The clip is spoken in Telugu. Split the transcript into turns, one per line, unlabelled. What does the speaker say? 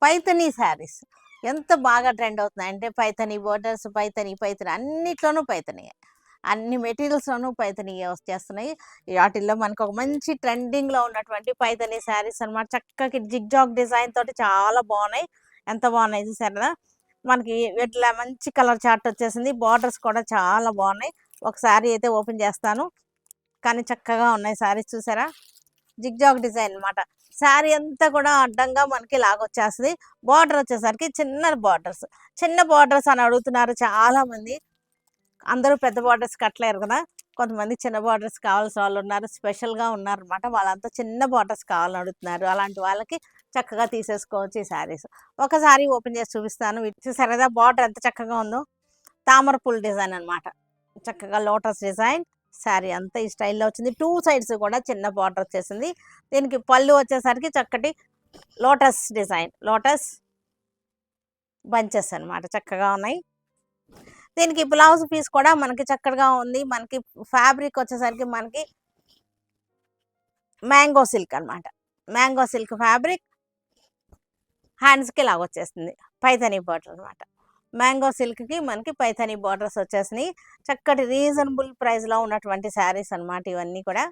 పైథనీ శారీస్ ఎంత బాగా ట్రెండ్ అవుతున్నాయి అంటే పైథనీ బోర్డర్స్, పైథనీ అన్నిట్లోనూ పైథనీయే. అన్ని మెటీరియల్స్‌లోనూ పైథనీయే వచ్చేస్తున్నాయి. వాటిల్లో మనకు ఒక మంచి ట్రెండింగ్‌లో ఉన్నటువంటి పైథనీ శారీస్ అన్నమాట. చక్కకి జిగ్‌జాగ్ డిజైన్ తోటి చాలా బాగున్నాయి. ఎంత బాగున్నాయి చూసారా? మనకి ఇట్లా మంచి కలర్ చార్ట్ వచ్చేసింది. బార్డర్స్ కూడా చాలా బాగున్నాయి. ఒక శారీ అయితే ఓపెన్ చేస్తాను. కానీ చక్కగా ఉన్నాయి శారీస్ చూసారా? జిగ్‌జాగ్ డిజైన్ అన్నమాట. శారీ అంతా కూడా అడ్డంగా మనకి లాగొచ్చేస్తది. బార్డర్ వచ్చేసరికి చిన్న బార్డర్స్ అని అడుగుతున్నారు చాలా మంది. అందరూ పెద్ద బార్డర్స్ కట్టలేరు కదా! కొంతమంది చిన్న బార్డర్స్ కావాల్సిన వాళ్ళున్నారు. స్పెషల్‌గా ఉన్నారనమాట. వాళ్ళంతా చిన్న బార్డర్స్ కావాలని అడుగుతున్నారు. అలాంటి వాళ్ళకి చక్కగా తీసేసుకోవచ్చు ఈ శారీస్. ఒక శారీ ఓపెన్ చేసి చూపిస్తాను. చూసారు కదా! బార్డర్ ఎంత చక్కగా ఉందో. తామర పూల డిజైన్ అనమాట. చక్కగా లోటస్ డిజైన్. శారీ అంతా ఈ స్టైల్‌లో వచ్చింది. 2 సైడ్స్ కూడా చిన్న బార్డర్ వచ్చేసింది. దీనికి పళ్ళు వచ్చేసరికి చక్కటి లోటస్ డిజైన్. లోటస్ బంచెస్ అనమాట. చక్కగా ఉన్నాయి. దీనికి బ్లౌజ్ పీస్ కూడా మనకి చక్కగా ఉంది. మనకి ఫ్యాబ్రిక్ వచ్చేసరికి మనకి మ్యాంగో సిల్క్ అనమాట. మ్యాంగో సిల్క్ ఫ్యాబ్రిక్ హ్యాండ్స్‌కి లాగొచ్చేస్తుంది. పైథనీ బార్డర్ అనమాట. మ్యాంగో సిల్క్‌కి మనకి పైథనీ బార్డర్స్ వచ్చేసినాయి. చక్కటి రీజనబుల్ ప్రైస్‌లో ఉన్నటువంటి శారీస్ అనమాట ఇవన్నీ కూడా.